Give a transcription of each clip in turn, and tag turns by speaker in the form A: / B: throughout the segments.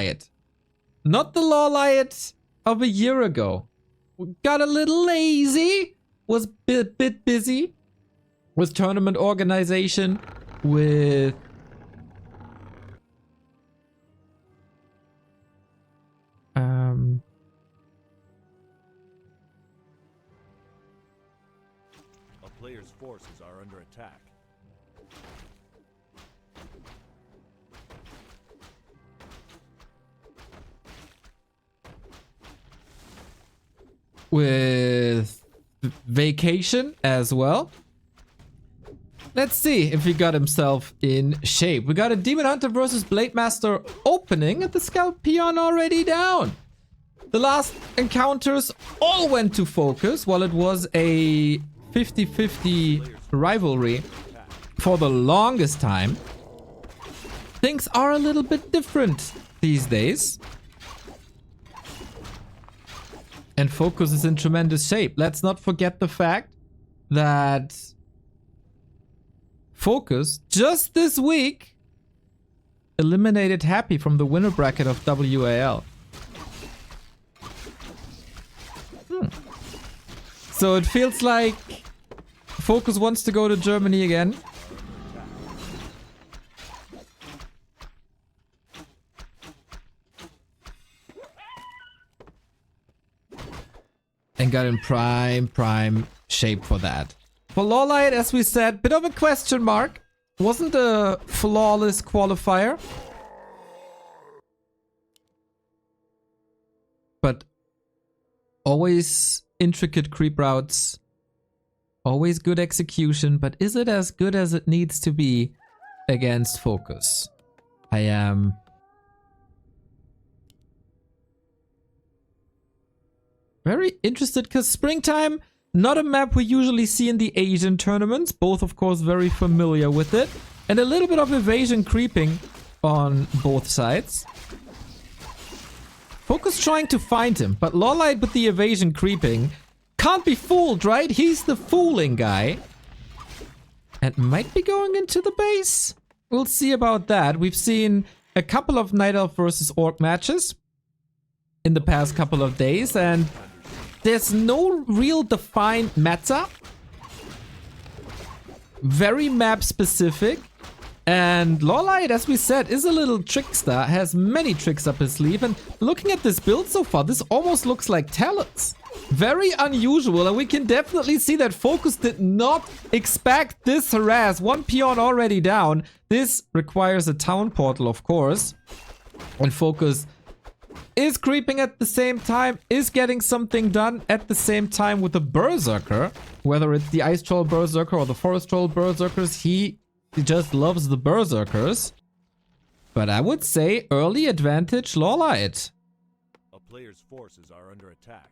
A: LawLiet. Not the LawLiet of a year ago. We got a little lazy. Was a bit busy with tournament organization, with
B: A player's forces are under attack.
A: with vacation as well. Let's see if he got himself in shape. We got a Demon Hunter versus Blade Master opening and the Scout Peon already down. The last encounters all went to FoCuS while it was a 50-50 rivalry for the longest time. Things are a little bit different these days. And FoCuS is in tremendous shape. Let's not forget the fact that FoCuS just this week eliminated Happy from the winner bracket of WAL. So it feels like FoCuS wants to go to Germany again. And got in prime shape for that. For LawLiet, as we said, bit of a question mark. Wasn't a flawless qualifier. But always intricate creep routes. Always good execution. But is it as good as it needs to be against FoCuS? I am very interested because Springtime, not a map we usually see in the Asian tournaments. Both, of course, very familiar with it. And a little bit of evasion creeping on both sides. FoCuS trying to find him, but LawLiet with the evasion creeping can't be fooled, right? He's the fooling guy. And might be going into the base. We'll see about that. We've seen a couple of Night Elf versus Orc matches in the past couple of days, and there's no real defined meta. Very map specific. And LawLiet, as we said, is a little trickster, has many tricks up his sleeve. And looking at this build so far, this almost looks like Talons. Very unusual, and we can definitely see that FoCuS did not expect this harass. One peon already down. This requires a town portal, of course. And FoCuS is creeping at the same time, is getting something done at the same time with the Berserker. Whether it's the Ice Troll Berserker or the Forest Troll Berserkers, he just loves the Berserkers. But I would say early advantage LawLiet.
B: A player's forces are under attack.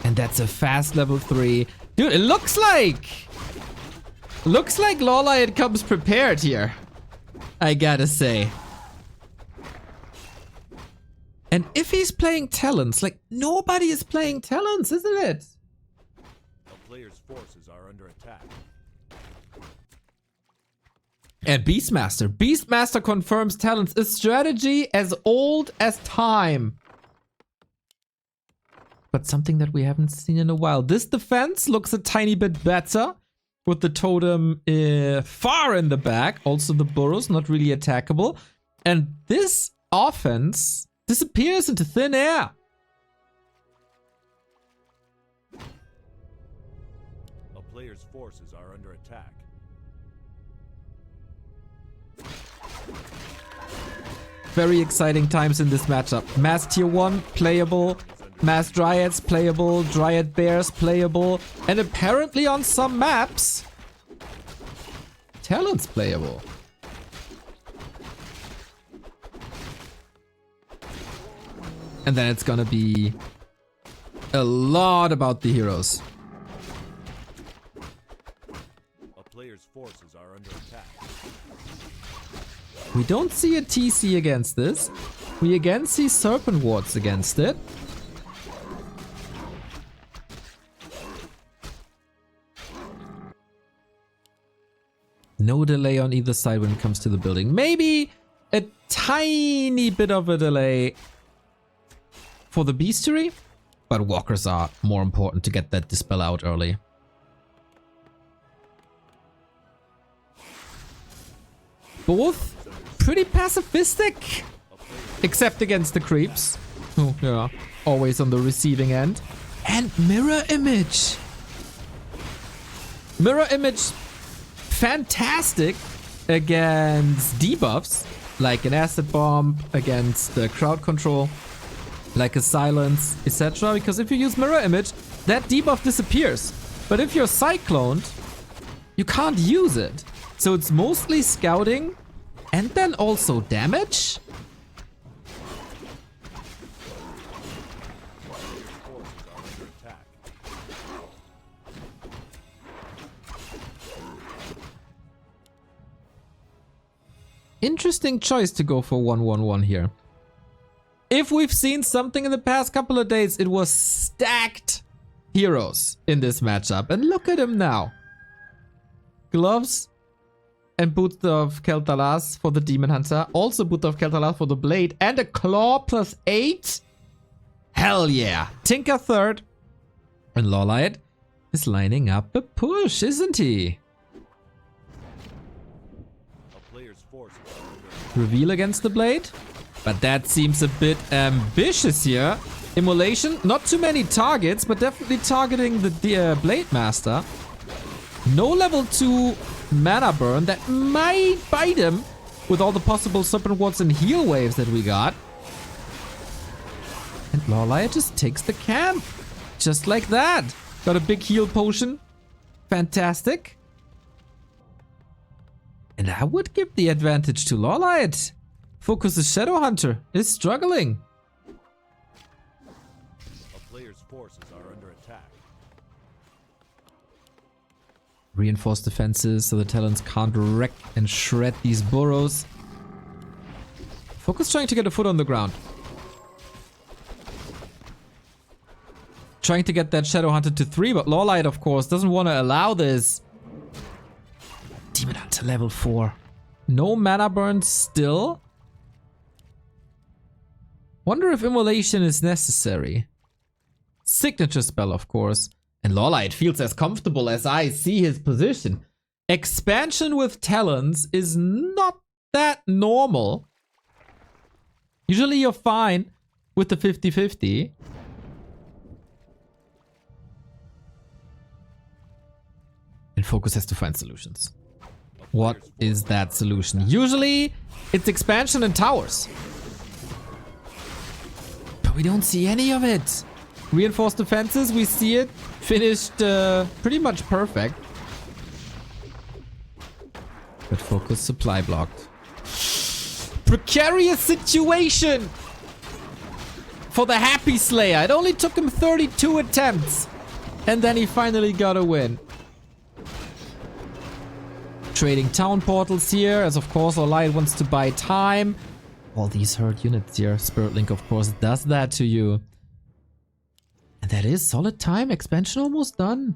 A: And that's a fast level 3. Dude, it looks like LawLiet comes prepared here, I gotta say. And if he's playing Talons, like nobody is playing Talons, isn't it?
B: A player's forces are under attack.
A: And Beastmaster. Beastmaster confirms Talons. A strategy as old as time. But something that we haven't seen in a while. This defense looks a tiny bit better. With the totem far in the back. Also the burrows, not really attackable. And this offense disappears into thin air.
B: A player's forces are under attack.
A: Very exciting times in this matchup. Mass Tier 1, playable. Mass Dryads, playable. Dryad Bears, playable. And apparently on some maps, Talons, playable. And then it's gonna be a lot about the heroes.
B: A player's forces are under attack.
A: We don't see a TC against this. We again see Serpent Wards against it. No delay on either side when it comes to the building. Maybe a tiny bit of a delay for the bestiary, but walkers are more important to get that dispel out early. Both pretty pacifistic, except against the creeps, who are always on the receiving end. And mirror image. Mirror image, fantastic against debuffs, like an acid bomb, against the crowd control, like a silence, etc. Because if you use mirror image, that debuff disappears. But if you're cycloned, you can't use it. So it's mostly scouting and then also damage. Interesting choice to go for 1-1-1 here. If we've seen something in the past couple of days, it was stacked heroes in this matchup. And look at him now. Gloves and Boot of Kel'Thuzad for the Demon Hunter. Also Boot of Kel'Thuzad for the Blade. And a Claw +8. Hell yeah. Tinker third. And LawLiet is lining up a push, isn't he? Reveal against the Blade. But that seems a bit ambitious here. Immolation. Not too many targets, but definitely targeting the Blade Master. No level 2 mana burn. That might bite him with all the possible Serpent Wards and heal waves that we got. And LawLiet just takes the camp. Just like that. Got a big heal potion. Fantastic. And I would give the advantage to LawLiet. FoCuS' Shadow Hunter is struggling.
B: A player's forces are under attack.
A: Reinforced defenses so the Talons can't wreck and shred these burrows. FoCuS trying to get a foot on the ground. Trying to get that Shadow Hunter to 3, but LawLiet, of course, doesn't want to allow this. Demon Hunter level 4. No mana burn still. Wonder if Immolation is necessary. Signature spell, of course. And LawLiet feels as comfortable as I see his position. Expansion with Talons is not that normal. Usually you're fine with the 50-50. And FoCuS has to find solutions. What is that solution? Usually, it's expansion and towers. But we don't see any of it. Reinforced defenses, we see it. Finished pretty much perfect. But FoCuS supply blocked. Precarious situation for the Happy Slayer. It only took him 32 attempts. And then he finally got a win. Trading town portals here, as of course LawLiet wants to buy time. All these hurt units here. Spirit Link, of course, does that to you. And that is solid time. Expansion almost done.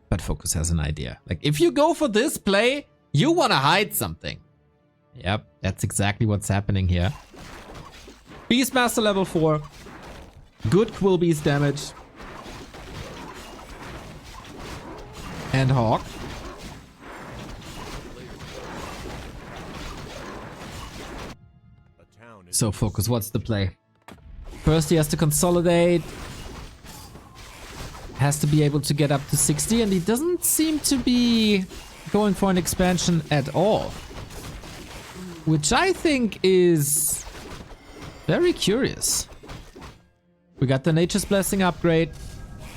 A: But FoCuS has an idea. Like, if you go for this play, you want to hide something. Yep, that's exactly what's happening here. Beastmaster level 4. Good Quill Beast damage. And Hawk. So FoCuS, what's the play? First he has to consolidate. Has to be able to get up to 60, and he doesn't seem to be going for an expansion at all. Which I think is very curious. We got the Nature's Blessing upgrade.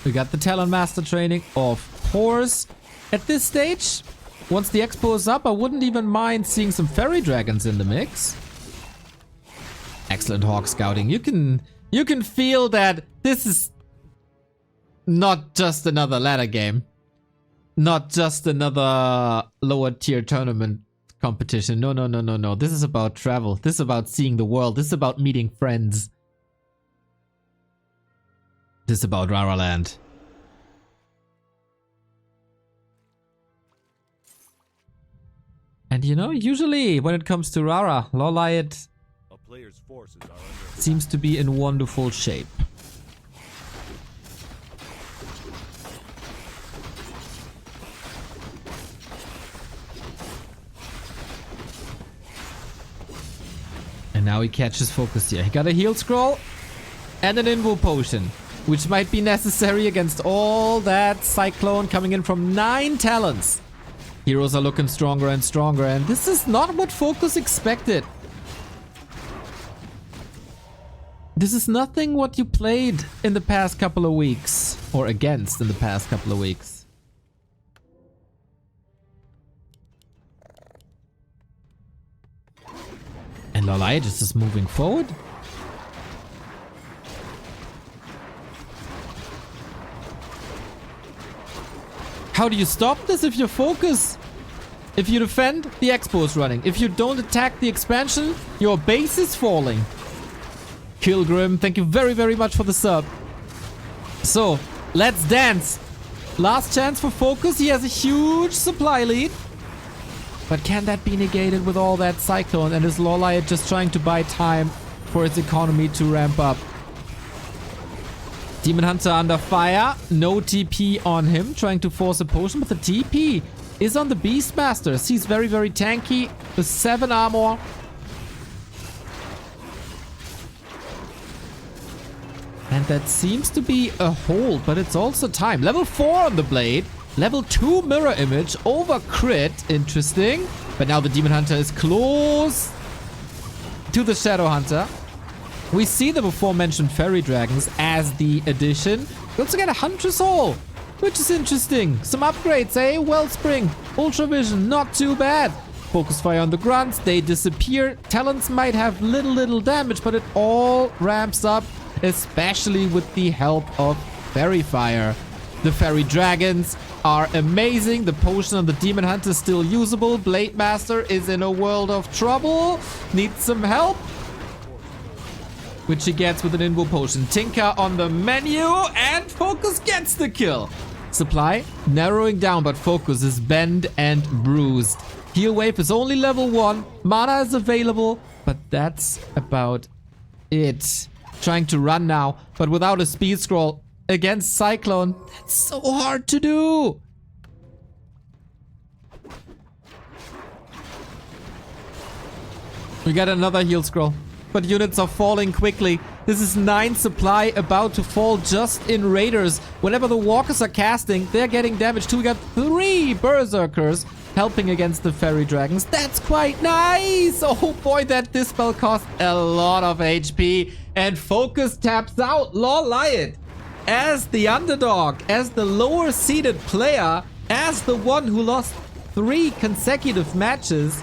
A: We got the Talon Master training, of course. At this stage, once the expo is up, I wouldn't even mind seeing some Fairy Dragons in the mix. Excellent Hawk scouting. You can feel that this is not just another ladder game. not just another lower tier tournament competition. No, no, no, no, no. This is about travel. This is about seeing the world. This is about meeting friends. This is about Rara Land. And you know, usually when it comes to Rara, LawLiet
B: A player's forces are under
A: seems to be in wonderful shape. And now he catches focus here. He got a heal scroll and an invo potion, which might be necessary against all that cyclone coming in from 9 talents. Heroes are looking stronger and stronger, and this is not what FoCuS expected. This is nothing what you played in the past couple of weeks, or against in the past couple of weeks. And LawLiet is just moving forward. How do you stop this if you focus? If you defend, the expo is running. If you don't attack the expansion, your base is falling. Kilgrim, thank you very, very much for the sub. So, let's dance. Last chance for FoCuS. He has a huge supply lead. But can that be negated with all that cyclone? And is LawLiet just trying to buy time for his economy to ramp up? Demon Hunter under fire. No TP on him. Trying to force a potion. But the TP is on the Beastmaster. He's very, very tanky. With 7 armor. And that seems to be a hold. But it's also time. Level 4 on the blade. Level 2 mirror image. Over crit. Interesting. But now the Demon Hunter is close to the Shadow Hunter. We see the before mentioned fairy dragons as the addition. We also get a Huntress Hole, which is interesting. Some upgrades, eh? Wellspring, Ultra Vision, not too bad. Focus fire on the grunts, they disappear. Talents might have little damage, but it all ramps up, especially with the help of fairy fire. The fairy dragons are amazing. The potion on the Demon Hunter is still usable. Blade Master is in a world of trouble. Needs some help, which he gets with an invo potion. Tinker on the menu, and FoCuS gets the kill. Supply narrowing down, but FoCuS is bent and bruised. Heal wave is only level 1. Mana is available, but that's about it. Trying to run now, but without a speed scroll against Cyclone. That's so hard to do. We got another heal scroll. But units are falling quickly. This is 9 supply about to fall just in Raiders. Whenever the walkers are casting, they're getting damage too. We got 3 berserkers helping against the fairy dragons. That's quite nice. Oh boy, that dispel cost a lot of HP. And FoCuS taps out. LawLiet, as the underdog, as the lower seeded player, as the one who lost 3 consecutive matches,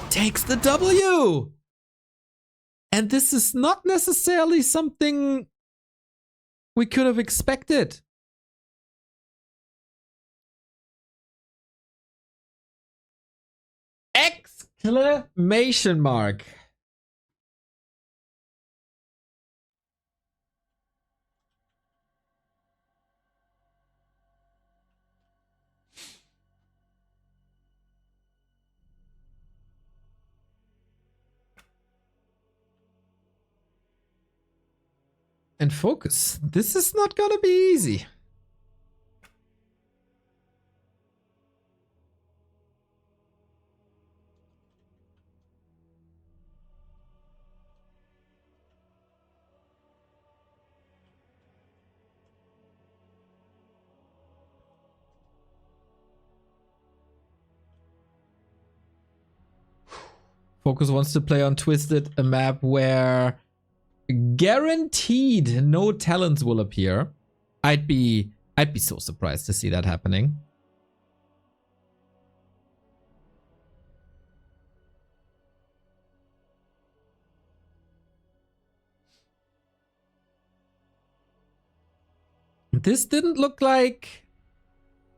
A: takes the W. And this is not necessarily something we could have expected. Exclamation mark. And FoCuS. This is not gonna be easy. FoCuS wants to play on Twisted, a map where guaranteed no talents will appear. I'd be so surprised to see that happening. This didn't look like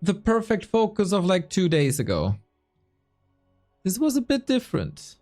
A: the perfect FoCuS of like 2 days ago. This was a bit different.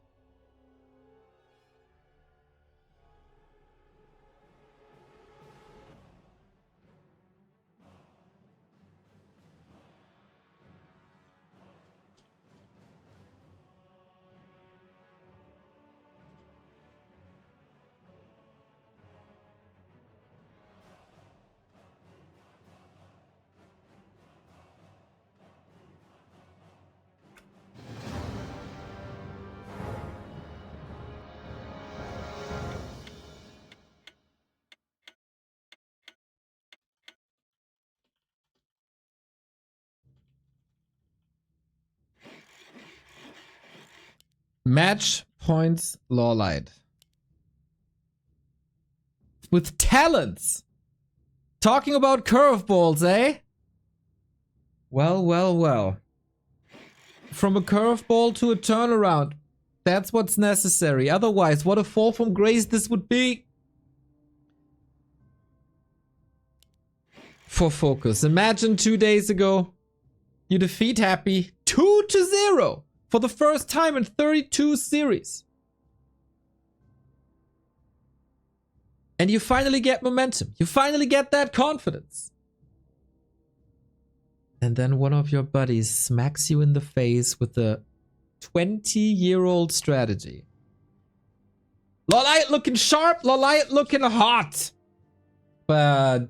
A: Match points LawLiet. With talents. Talking about curveballs, eh? Well, well, well. From a curveball to a turnaround. That's what's necessary. Otherwise, what a fall from grace this would be. For FoCuS. Imagine 2 days ago, you defeat Happy 2-0 for the first time in 32 series. And you finally get momentum. You finally get that confidence. And then one of your buddies smacks you in the face with a 20-year-old strategy. LawLiet looking sharp, LawLiet looking hot. But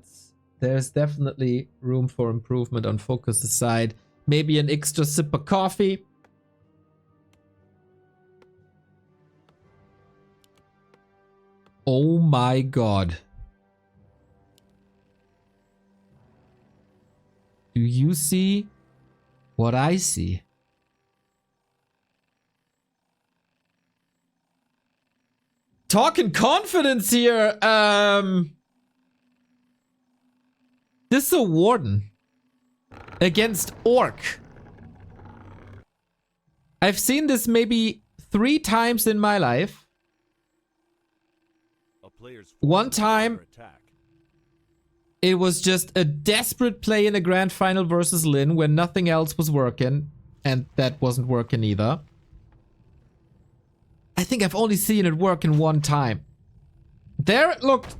A: there's definitely room for improvement on FoCuS' side. Maybe an extra sip of coffee. Oh my god. Do you see what I see? Talking confidence here. This is a Warden against Orc. I've seen this maybe 3 times in my life. One time, it was just a desperate play in a grand final versus Lin when nothing else was working. And that wasn't working either. I think I've only seen it work in 1 time. There it looked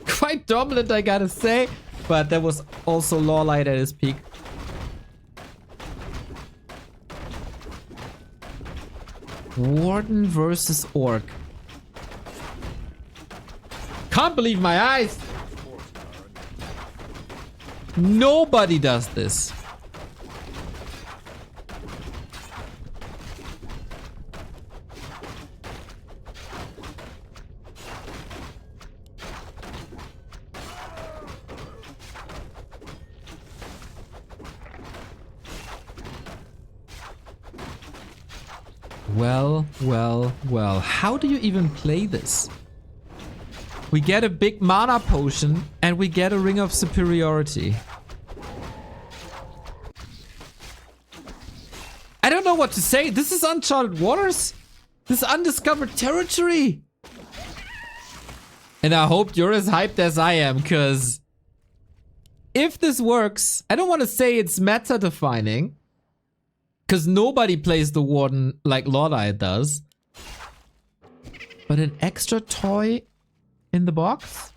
A: quite dominant, I gotta say. But there was also LawLiet at his peak. Warden versus Orc. Can't believe my eyes. Nobody does this. Well, well, well. How do you even play this? We get a big mana potion and we get a ring of superiority. I don't know what to say. This is uncharted waters. This is undiscovered territory. And I hope you're as hyped as I am, because if this works, I don't want to say it's meta defining, because nobody plays the Warden like LawLiet does. But an extra toy in the box?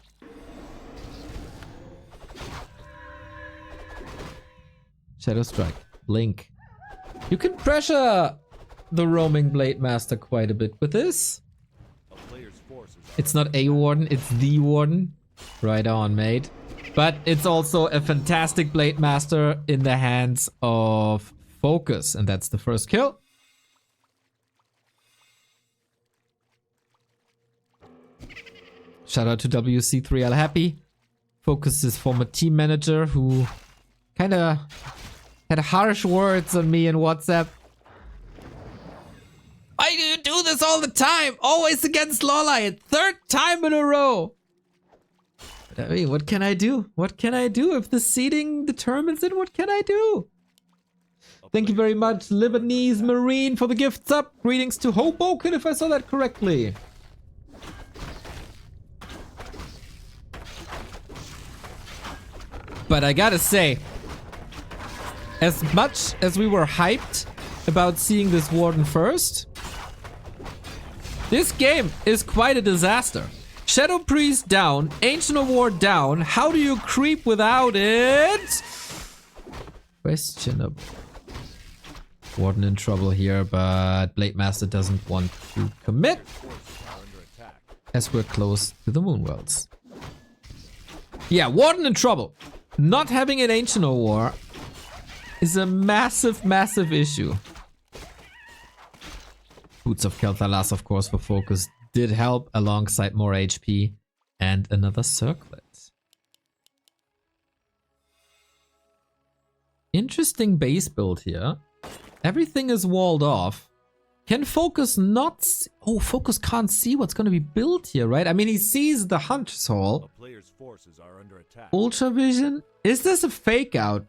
A: Shadow Strike. Blink. You can pressure the roaming Blade Master quite a bit with this. It's not a Warden, it's the Warden. Right on, mate. But it's also a fantastic Blade Master in the hands of FoCuS. And that's the first kill. Shout out to WC3 All Happy. FoCuS is former team manager who kinda had harsh words on me in WhatsApp. Why do you do this all the time? Always against LawLiet. 3rd time in a row. But I mean, what can I do? What can I do? If the seeding determines it, what can I do? Thank you very much, Lebanese Marine, for the gifts up. Greetings to Hoboken, if I saw that correctly. But I gotta say, As much as we were hyped about seeing this Warden first, this game is quite a disaster. Shadow Priest down, Ancient of War down. How do you creep without it? Questionable. Warden in trouble here, but Blade Master doesn't want to commit as we're close to the Moonworlds. Yeah, Warden in trouble. Not having an Ancient of War is a massive, massive issue. Boots of Kel'Thalas, of course, for FoCuS did help alongside more HP and another circlet. Interesting base build here. Everything is walled off. Can FoCuS not... Oh, FoCuS can't see what's going to be built here, right? I mean, he sees the Hunter's Hall.
B: A player's forces are under attack.
A: Ultra Vision? Is this a fake out?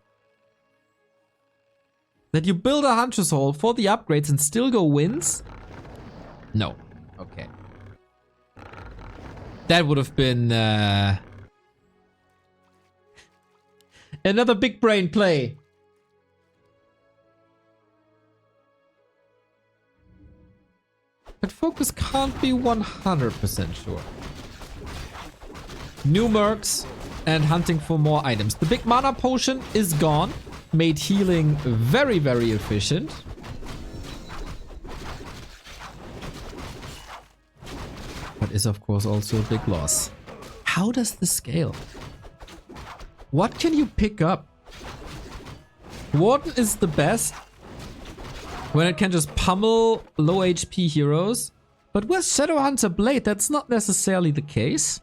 A: That you build a Hunter's Hall for the upgrades and still go wins? No. Okay. That would have been... another big brain play. But FoCuS can't be 100% sure. New mercs and hunting for more items. The big mana potion is gone. Made healing very, very efficient. But is of course also a big loss. How does this scale? What can you pick up? Warden is the best when it can just pummel low HP heroes. But with Shadowhunter Blade, that's not necessarily the case.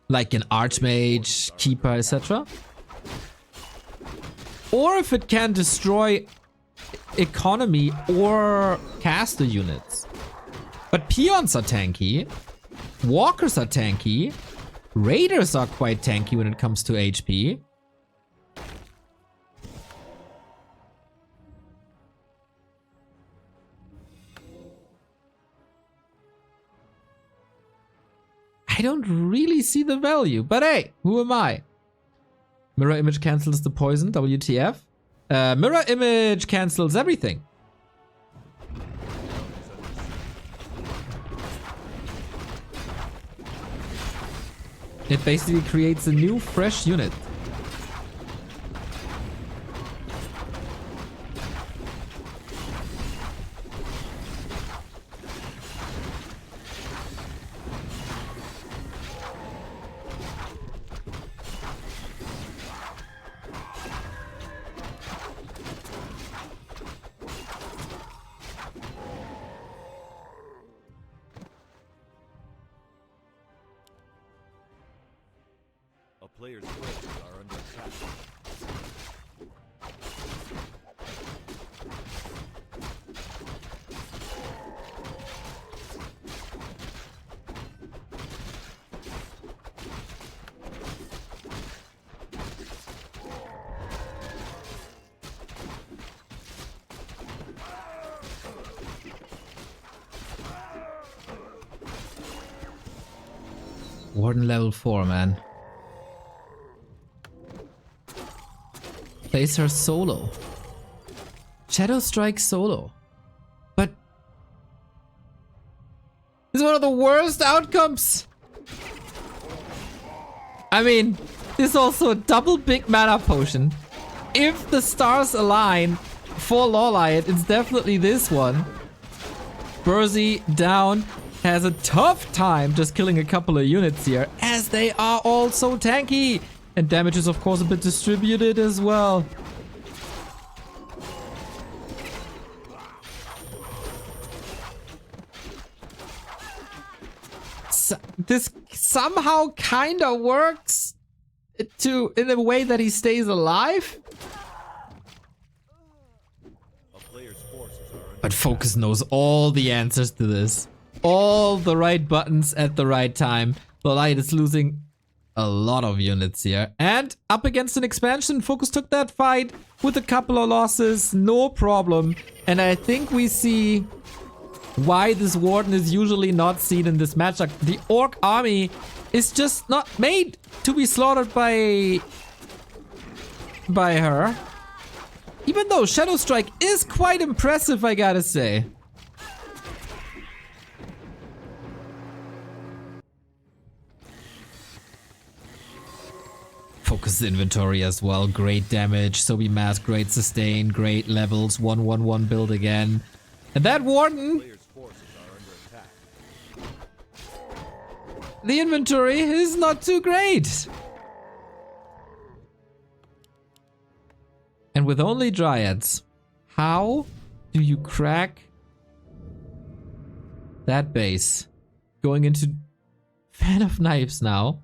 A: Like an Archmage, Keeper, etc. Or if it can destroy economy or caster units. But peons are tanky. Walkers are tanky. Raiders are quite tanky when it comes to HP. I don't really see the value, but hey, who am I? Mirror image cancels the poison, WTF. Mirror image cancels everything. It basically creates a new, fresh unit.
B: A player's forces are under attack.
A: Warden level 4, man. Plays her solo. Shadow Strike solo. But this is one of the worst outcomes. I mean, this is also a double big mana potion. If the stars align for LawLiet, it's definitely this one. Burzy down. Has a tough time just killing a couple of units here, as they are all so tanky. And damage is of course a bit distributed as well. So, this somehow kinda works in a way that he stays alive. But FoCuS knows all the answers to this. All the right buttons at the right time. LawLiet is losing a lot of units here. And up against an expansion, FoCuS took that fight with a couple of losses, no problem. And I think we see why this Warden is usually not seen in this matchup. The Orc army is just not made to be slaughtered by her. Even though Shadow Strike is quite impressive, I gotta say. FoCuS inventory as well. Great damage. So we mass, great sustain, great levels. 1-1-1 build again. And that Warden,
B: Players' forces are under attack.
A: the inventory is not too great. And with only Dryads, how do you crack that base? Going into Fan of Knives now.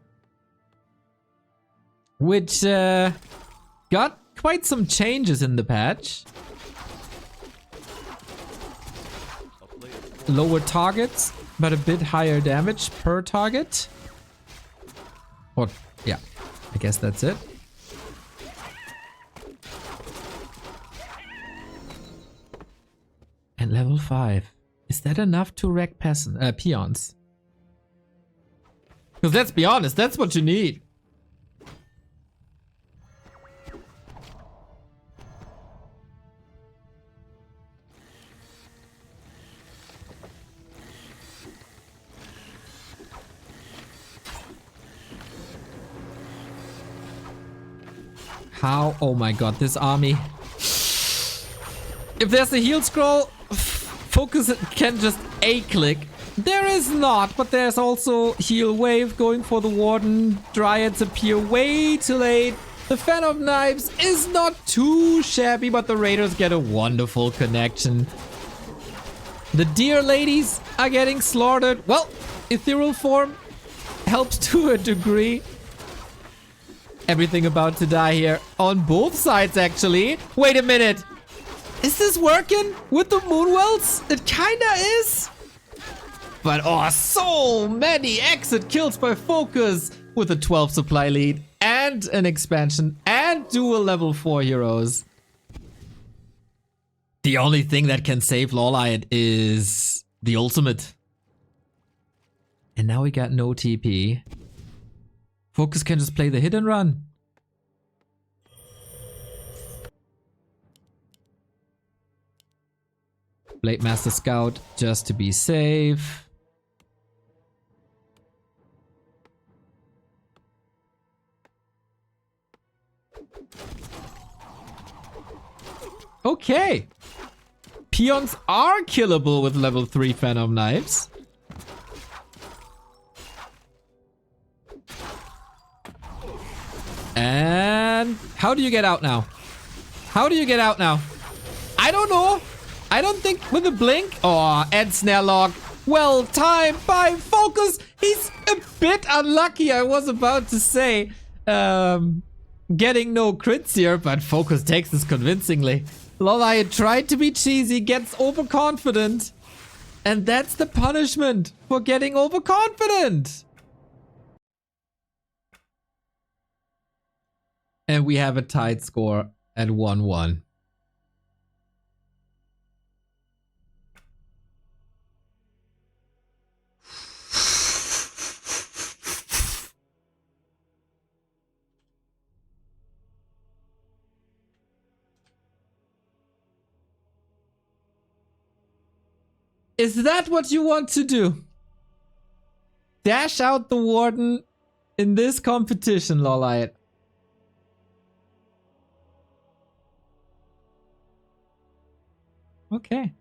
A: Which got quite some changes in the patch. Lower targets, but a bit higher damage per target. Or, yeah, I guess that's it. And level 5. Is that enough to wreck peons? Because let's be honest, that's what you need. How? Oh my god, this army. If there's a heal scroll, FoCuS can just A-click. There is not, but there's also heal wave going for the Warden. Dryads appear way too late. The Fan of Knives is not too shabby, but the Raiders get a wonderful connection. The deer ladies are getting slaughtered. Well, ethereal form helps to a degree. Everything about to die here. On both sides, actually. Wait a minute. Is this working with the Moonwells? It kinda is. But oh, so many exit kills by FoCuS with a 12 supply lead and an expansion and dual level 4 heroes. The only thing that can save LawLiet is the ultimate. And now we got no TP. FoCuS can just play the hit and run. Blade Master Scout just to be safe. Okay. Peons are killable with level 3 Fan of Knives. And how do you get out now? How do you get out now? I don't know. I don't think with a blink. Oh, and snare lock. Well timed by FoCuS. He's a bit unlucky, I was about to say. Getting no crits here, but FoCuS takes this convincingly. LawLiet tried to be cheesy, gets overconfident. And that's the punishment for getting overconfident. And we have a tied score at 1-1. Is that what you want to do? Dash out the Warden in this competition, LawLiet? Okay.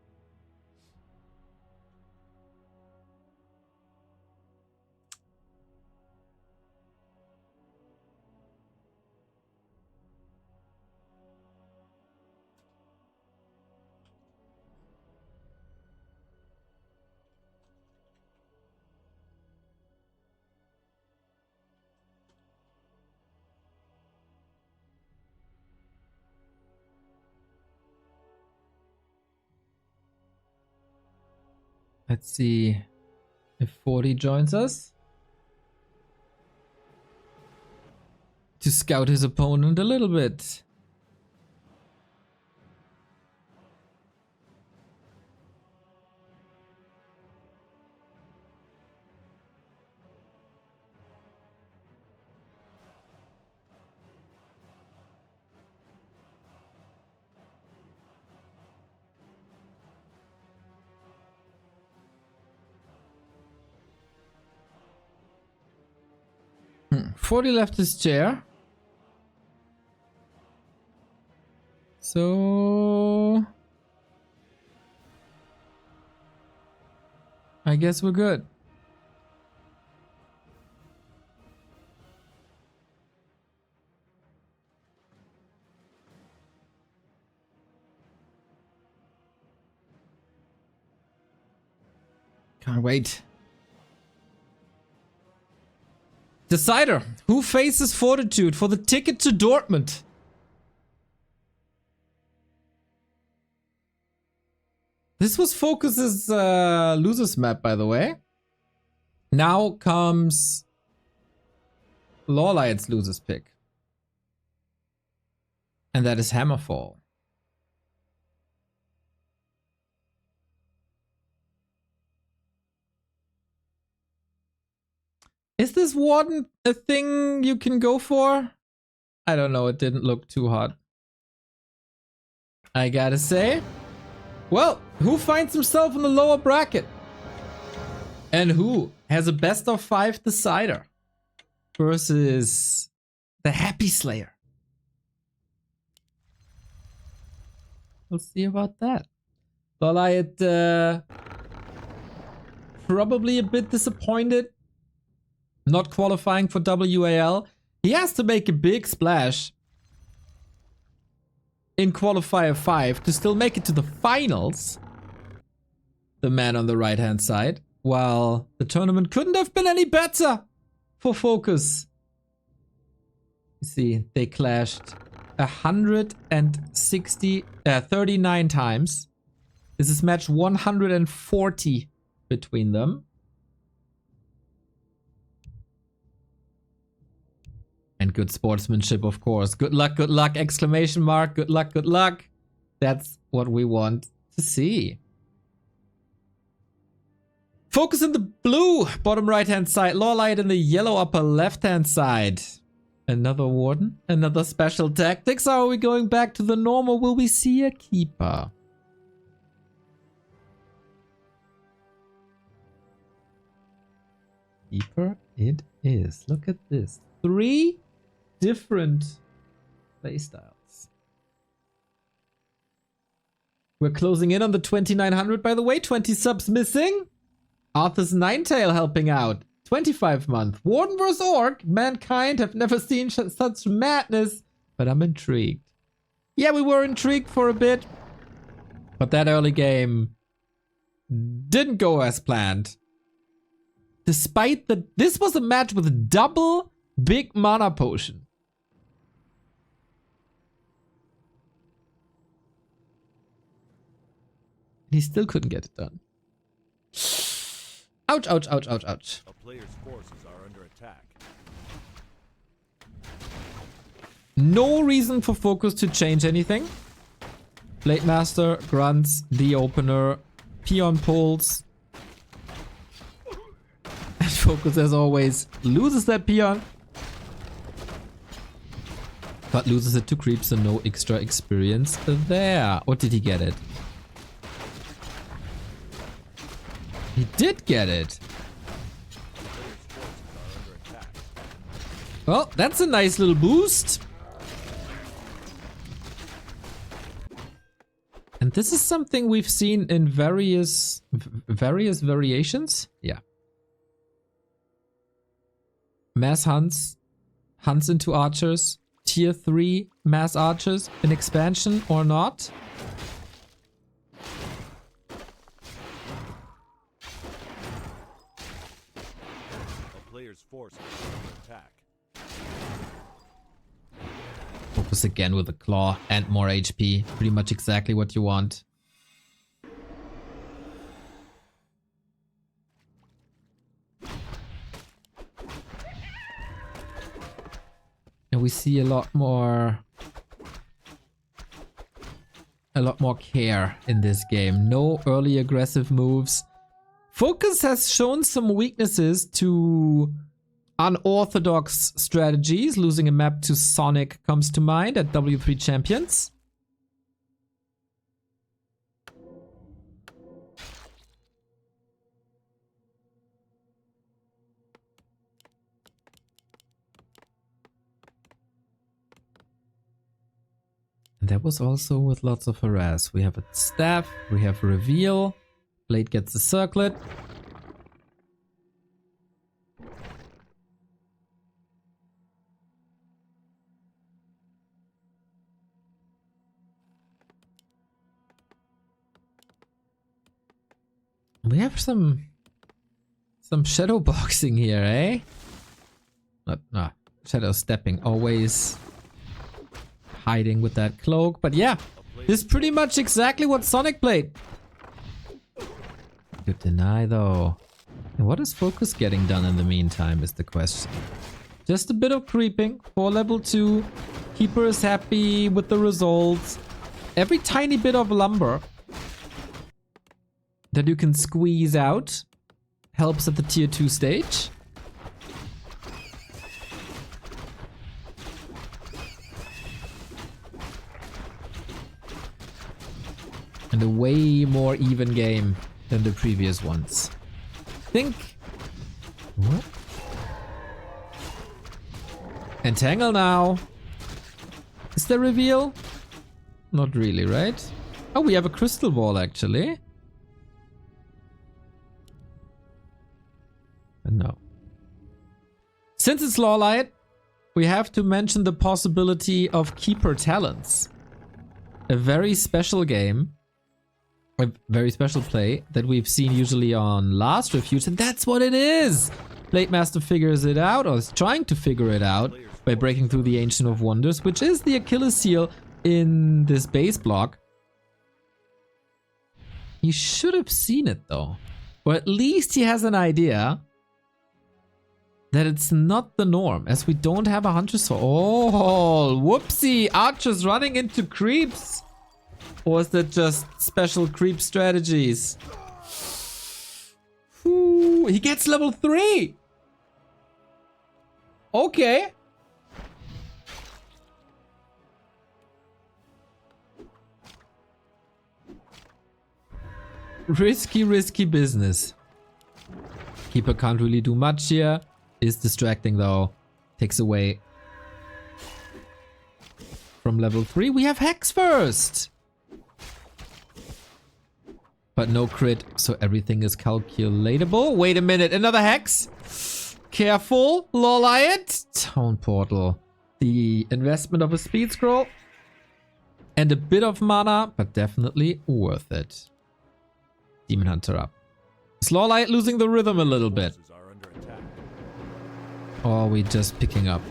A: Let's see if 40 joins us to scout his opponent a little bit. 40 left his chair. So I guess we're good. Can't wait. Decider. Who faces Fortitude for the ticket to Dortmund? This was FoCuS's losers map, by the way. Now comes LawLiet's losers pick. And that is Hammerfall. Is this Warden a thing you can go for? I don't know, it didn't look too hot. I gotta say. Well, who finds himself in the lower bracket? And who has a best of 5 decider versus the Happy Slayer? We'll see about that. LawLiet probably a bit disappointed not qualifying for WAL. He has to make a big splash in qualifier 5 to still make it to the finals. The man on the right hand side. While the tournament couldn't have been any better for FoCuS. You see, they clashed 39 times. This is match 140 between them. And good sportsmanship, of course. Good luck, exclamation mark. Good luck, good luck. That's what we want to see. FoCuS in the blue, bottom right-hand side. LawLiet in the yellow upper left-hand side. Another Warden, another special tactics. Are we going back to the normal? Will we see a keeper? Keeper it is. Look at this. 3 different playstyles. We're closing in on the 2900, by the way. 20 subs missing. Arthur's Ninetail helping out. 25 month. Warden vs. Orc. Mankind have never seen such madness. But I'm intrigued. Yeah, we were intrigued for a bit. But that early game didn't go as planned. Despite that, this was a match with a double big mana potion. He still couldn't get it done. Ouch, ouch, ouch, ouch, ouch.
B: A player's forces are under attack.
A: No reason for FoCuS to change anything. Blade Master, Grunts, the opener, Peon pulls. And FoCuS, as always, loses that Peon. But loses it to creeps, so no extra experience there. Or did he get it? He did get it. Well, that's a nice little boost. And this is something we've seen in various variations. Yeah. Mass hunts. Hunts into archers. Tier 3 mass archers in expansion or not.
B: Force under attack.
A: FoCuS again with a claw and more HP. Pretty much exactly what you want. And we see a lot more care in this game. No early aggressive moves. FoCuS has shown some weaknesses to unorthodox strategies. Losing a map to Sonic comes to mind at W3 Champions. And that was also with lots of harass. We have a staff, we have reveal, Blade gets a circlet. We have some shadow boxing here, eh? No, shadow stepping, always hiding with that cloak. But yeah, this is pretty much exactly what Sonic played. Good deny though. And what is FoCuS getting done in the meantime is the question. Just a bit of creeping for level 2. Keeper is happy with the results. Every tiny bit of lumber that you can squeeze out helps at the tier 2 stage. And a way more even game than the previous ones. Think. What? Entangle now. Is there reveal? Not really, right? Oh, we have a crystal ball actually. No. Since it's LawLiet, we have to mention the possibility of Keeper Talents. A very special game, a very special play that we've seen usually on last reviews, and that's what it is! Blade Master figures it out, or is trying to figure it out, by breaking through the Ancient of Wonders, which is the Achilles heel in this base block. He should have seen it though. Or at least he has an idea that it's not the norm, as we don't have a Hunter's Sword. Oh, whoopsie! Archer's running into creeps! Or is that just special creep strategies? Ooh, he gets level 3! Okay. Risky business. Keeper can't really do much here. Is distracting though. Takes away from level 3. We have Hex first! But no crit, so everything is calculatable. Wait a minute, another Hex? Careful, LawLiet. Town Portal. The investment of a speed scroll. And a bit of mana, but definitely worth it. Demon Hunter up. Is LawLiet losing the rhythm a little bit? Or are we just picking up?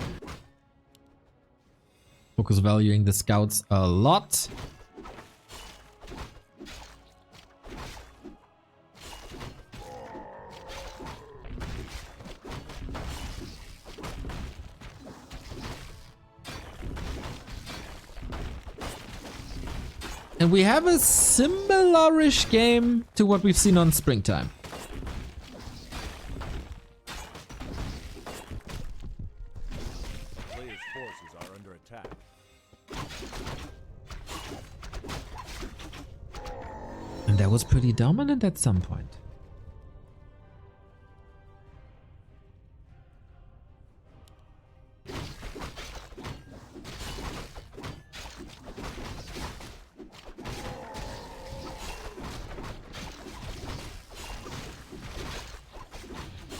A: FoCuS valuing the scouts a lot. And we have a similar-ish game to what we've seen on Springtime.
B: Players' forces are under attack.
A: And that was pretty dominant at some point.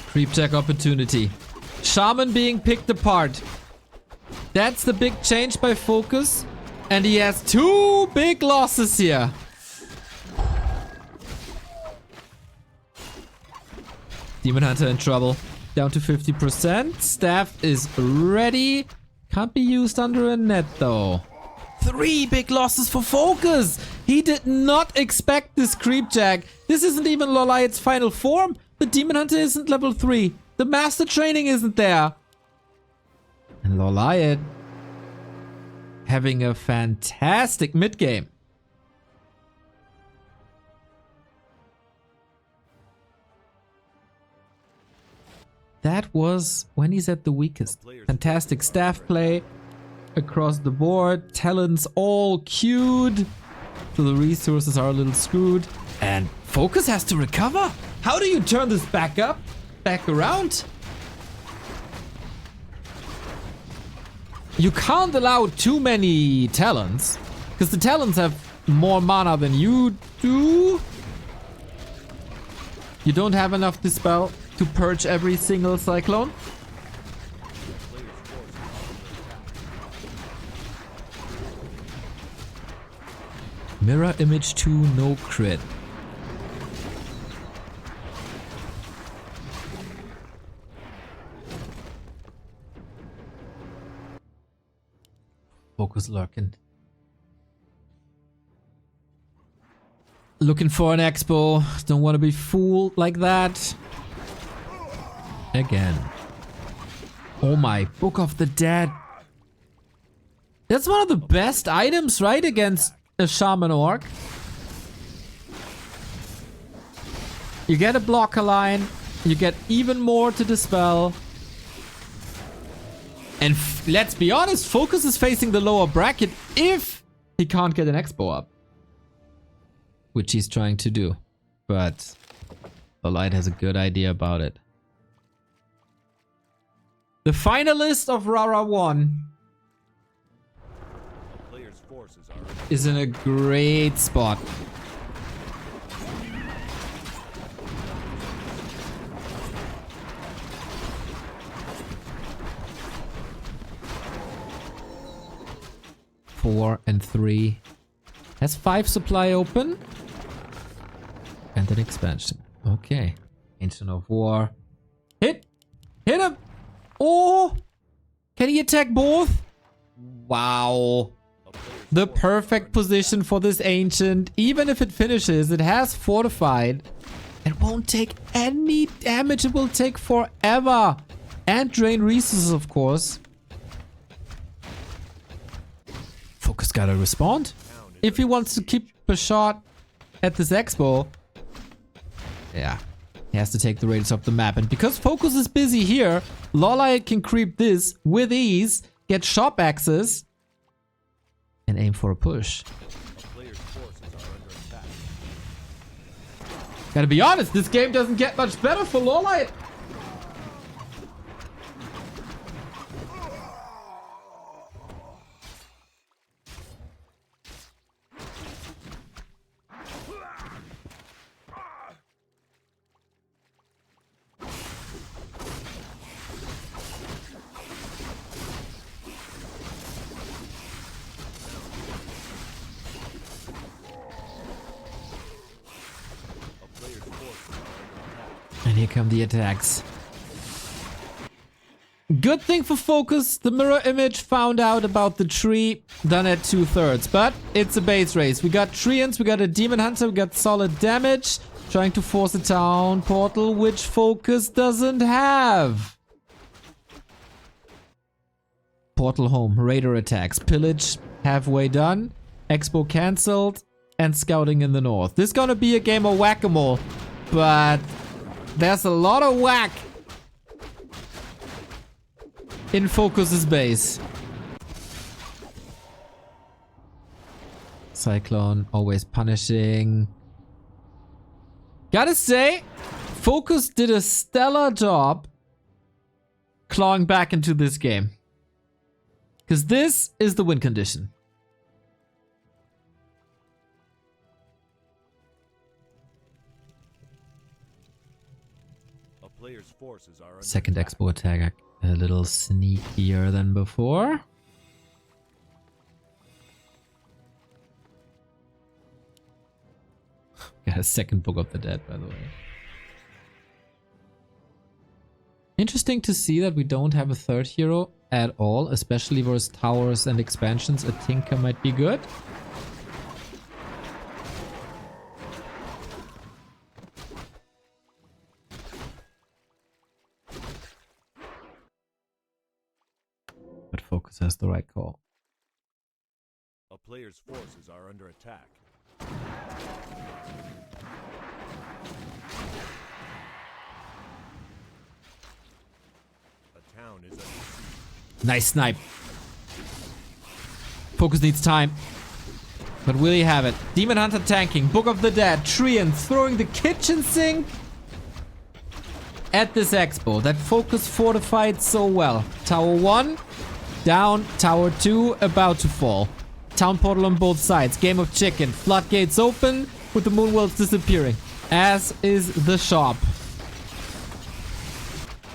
A: Creep check opportunity. Shaman being picked apart. That's the big change by FoCuS. And he has 2 big losses here. Demon Hunter in trouble. Down to 50%. Staff is ready. Can't be used under a net though. 3 big losses for FoCuS. He did not expect this creep jack. This isn't even LawLiet's final form. The Demon Hunter isn't level 3. The Master Training isn't there. And LawLiet having a fantastic mid game. That was when he's at the weakest. Fantastic staff play across the board. Talents all queued. So the resources are a little screwed. And FoCuS has to recover. How do you turn this back up? Back around? You can't allow too many talents. Because the Talons have more mana than you do. You don't have enough Dispel to purge every single Cyclone. Mirror Image 2, no crit. FoCuS lurking. Looking for an expo. Don't want to be fooled like that. Again. Oh my, Book of the Dead. That's one of the best items, right? Against a Shaman Orc. You get a blocker line. You get even more to dispel. And let's be honest, FoCuS is facing the lower bracket if he can't get an expo up. Which he's trying to do. But LawLiet has a good idea about it. The finalist of Rara 1 is in a great spot. Four and 3. Has 5 supply open. And an expansion. Okay. Ancient of War. Hit! Hit him! Oh! Can he attack both? Wow. The perfect position for this Ancient. Even if it finishes, it has Fortified. It won't take any damage. It will take forever. And drain resources, of course. FoCuS gotta respond. If he wants to keep a shot at this expo, yeah, he has to take the radius off the map. And because FoCuS is busy here, LawLiet can creep this with ease, get shop access, and aim for a push. Gotta be honest, this game doesn't get much better for LawLiet. And here come the attacks. Good thing for FoCuS, the mirror image found out about the tree, done at 2/3. But it's a base race. We got Treants, we got a Demon Hunter, we got solid damage. Trying to force a town portal, which FoCuS doesn't have. Portal home, Raider attacks, pillage halfway done, expo cancelled, and scouting in the north. This is gonna be a game of whack-a-mole, but there's a lot of whack in FoCuS's base. Cyclone always punishing. Gotta say, FoCuS did a stellar job clawing back into this game. Because this is the win condition.
B: Player's forces are
A: Second expo attack a little sneakier than before. Got a second Book of the Dead, by the way. Interesting to see that we don't have a third hero at all, especially versus towers and expansions. A Tinker might be good. But FoCuS has the right call.
B: A player's forces are under attack. A town is under siege.
A: Nice snipe. FoCuS needs time. But will he have it? Demon Hunter tanking. Book of the Dead. Treants throwing the kitchen sink at this expo. That FoCuS fortified so well. Tower 1 down. Tower 2 about to fall. Town portal on both sides. Game of chicken. Floodgates open with the moon worlds disappearing. As is the shop.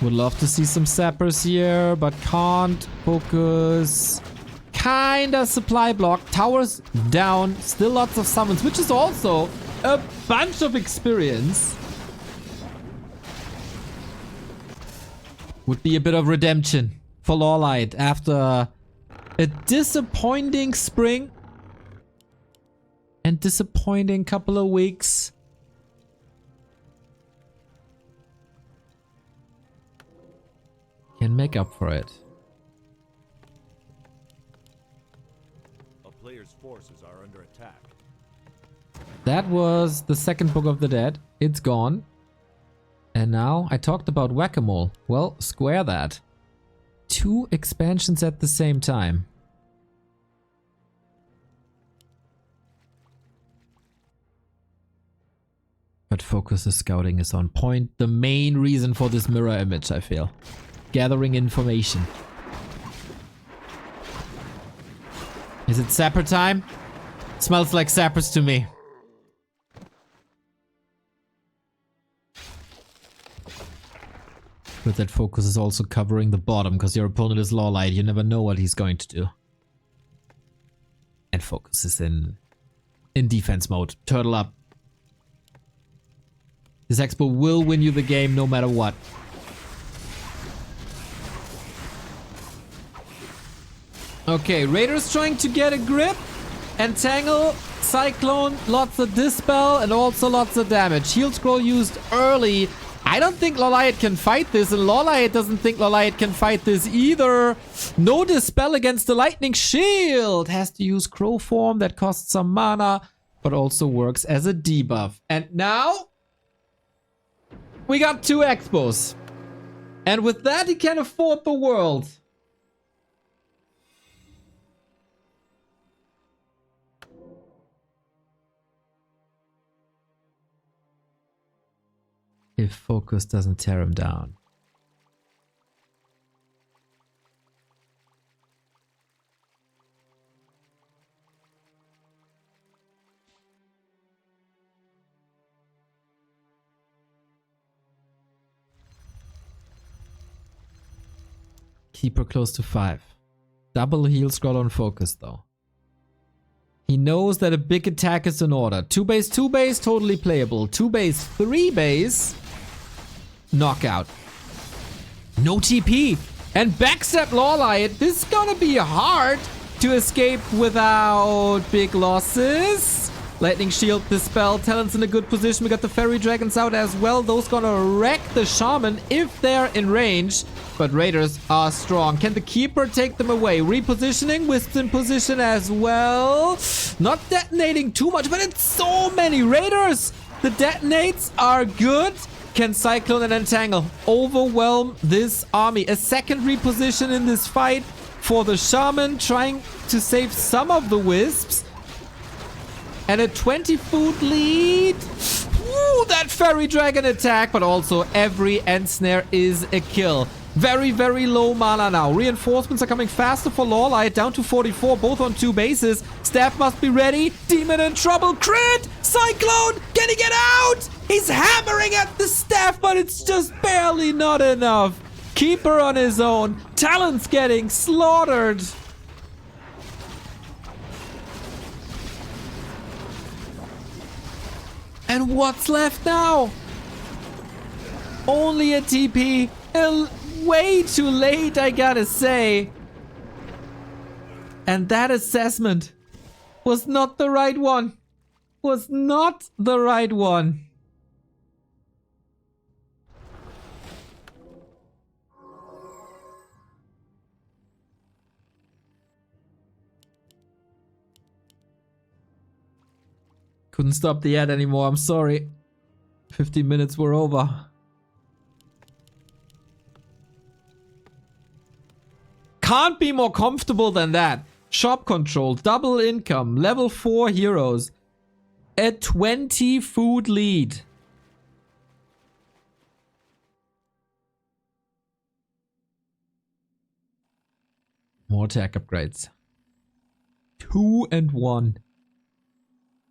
A: Would love to see some sappers here, but can't. FoCuS. Kinda supply block. Towers down. Still lots of summons, which is also a bunch of experience. Would be a bit of redemption for LawLiet after a disappointing spring and disappointing couple of weeks. Can make up for it.
B: A player's forces are under attack.
A: That was the second Book of the Dead. It's gone. And now I talked about whack-a-mole. Well, square that. 2 expansions at the same time. But FoCuS' scouting is on point. The main reason for this mirror image, I feel. Gathering information. Is it sapper time? Smells like sappers to me. But that FoCuS is also covering the bottom because your opponent is LawLiet. You never know what he's going to do. And FoCuS is in defense mode. Turtle up. This expo will win you the game no matter what. Okay, Raiders trying to get a grip. Entangle, Cyclone, lots of Dispel, and also lots of damage. Heal Scroll used early. I don't think LawLiet can fight this, and LawLiet doesn't think LawLiet can fight this either. No Dispel against the Lightning Shield. Has to use Crow Form, that costs some mana, but also works as a debuff. And now, we got 2 expos. And with that, he can afford the world. If FoCuS doesn't tear him down. Keeper close to 5. Double heal scroll on FoCuS though. He knows that a big attack is in order. 2 base, 2 base, totally playable. 2 base, 3 base. Knockout. No TP. And backstab LawLiet. This is gonna be hard to escape without big losses. Lightning Shield, Dispel. Talon's in a good position. We got the Fairy Dragons out as well. Those gonna wreck the Shaman if they're in range. But Raiders are strong. Can the Keeper take them away? Repositioning. Wisps in position as well. Not detonating too much, but it's so many Raiders. The detonates are good. Can Cyclone and Entangle overwhelm this army? A second reposition in this fight for the Shaman, trying to save some of the Wisps. And a 20-foot lead. Ooh, that Fairy Dragon attack, but also every End Snare is a kill. Very, very low mana now. Reinforcements are coming faster for LawLiet, down to 44, both on 2 bases. Staff must be ready. Demon in trouble. Crit! Cyclone! Can he get out? He's hammering at the staff, but it's just barely not enough. Keeper on his own. Talon's getting slaughtered. And what's left now? Only a TP. Way too late, I gotta say. And that assessment was not the right one. Was not the right one. Couldn't stop the ad anymore, I'm sorry. 15 minutes were over. Can't be more comfortable than that. Shop control, double income, level 4 heroes. A 20 food lead. More tech upgrades. 2-1.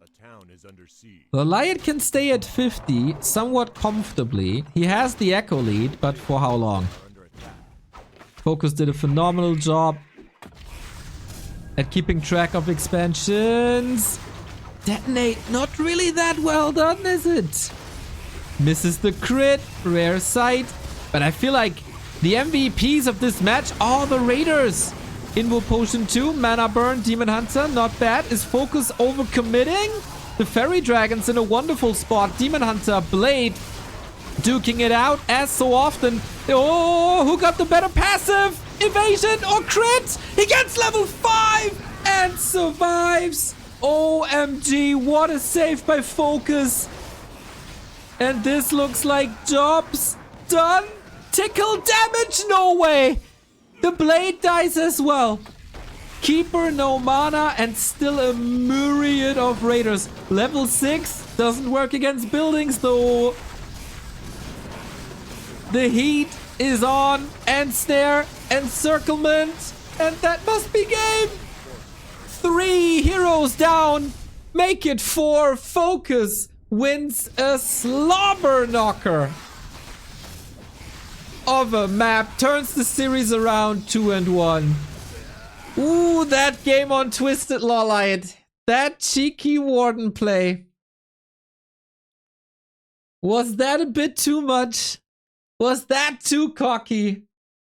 B: A town is under siege.
A: LawLiet can stay at 50 somewhat comfortably. He has the Echo lead, but for how long?
B: Are under attack.
A: FoCuS did a phenomenal job at keeping track of expansions. Detonate, not really that well done, is it? Misses the crit, rare sight. But I feel like the MVPs of this match are the Raiders. Invo Potion 2, Mana Burn, Demon Hunter, not bad. Is FoCuS overcommitting? The Fairy Dragon's in a wonderful spot. Demon Hunter, Blade, duking it out as so often. Oh, who got the better passive? Evasion or crit? He gets level 5 and survives. OMG, what a save by FoCuS. And this looks like job's done. Tickle damage? No way. The Blade dies as well. Keeper, no mana, and still a myriad of Raiders. Level 6 doesn't work against buildings though. The heat is on, and snare, encirclement, and that must be game. 3 heroes down. Make it 4. FoCuS wins a slobber knocker of a map. Turns the series around 2-1. Ooh, that game on Twisted, LawLiet. That cheeky Warden play. Was that a bit too much? Was that too cocky?